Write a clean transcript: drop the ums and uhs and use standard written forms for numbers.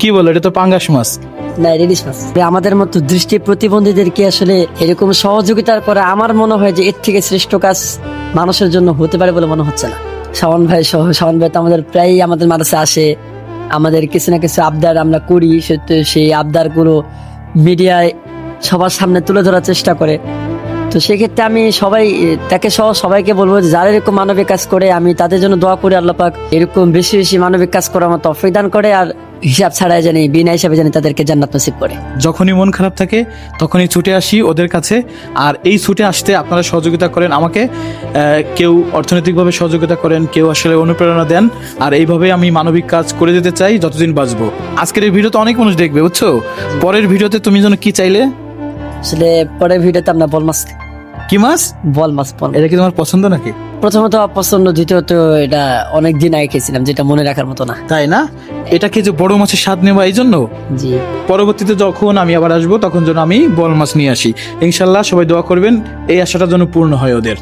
কি বলো, এটা তো পাঙ্গাস মাছ। না, ইলিশ মাছ। আমাদের মতো দৃষ্টি প্রতিবন্ধীদেরকে আসলে এরকম সহযোগিতার করা আমার মনে হয় যে এর থেকে শ্রেষ্ঠ কাজ মানুষের জন্য হতে পারে বলে মনে হচ্ছে না। শাওন ভাই সহ, শাওন ভাই তো আমাদের প্রায় আমাদের মাদ্রাসায় আসে, আমাদের কিছু না কিছু আবদার আমরা করি, সেই আবদার গুলো মিডিয়ায় সবার সামনে তুলে ধরার চেষ্টা করে। তো সেক্ষেত্রে আমি তাকে সহ সবাইকে বলবো যে যারা এরকম মানবিক কাজ করে আমি তাদের জন্য দোয়া করি আল্লাহ পাক এরকম বেশি বেশি মানবিক কাজ করার মতো তৌফিক দান করে, আর হিসাব ছাড়াই জানি বিনা হিসাবে জানি তাদেরকে জান্নাত নসিব করে। যখনই মন খারাপ থাকে তখনই ছুটে আসি ওদের কাছে। আর এই ছুটে আসতে আপনারা সহযোগিতা করেন আমাকে, কেউ অর্থনৈতিকভাবে সহযোগিতা করেন, কেউ আসলে অনুপ্রেরণা দেন। আর এইভাবে আমি মানবিক কাজ করে যেতে চাই যতদিন বাঁচবো। আজকের এই ভিডিওতে অনেক মানুষ দেখবে, বুঝছো? পরের ভিডিওতে তুমি যেন কি চাইলে? আসলে পরের ভিডিওতে আমরা বল মাছ, কি মাছ? বল মাছ। এটা কি তোমার পছন্দ নাকি? প্রথমত অপছন্দ, দ্বিতীয়ত এটা অনেক দিন আগে খেয়েছিলাম, যেটা মনে রাখার মতো না। তাই না? এটাকে যে বড় মাছের স্বাদ নেওয়া, এই জন্য জি। পরবর্তীতে যখন আমি আবার আসবো তখন যেন আমি বল মাছ নিয়ে আসি। ইনশাল্লাহ সবাই দোয়া করবেন এই আশাটা যেন পূর্ণ হয় ওদের।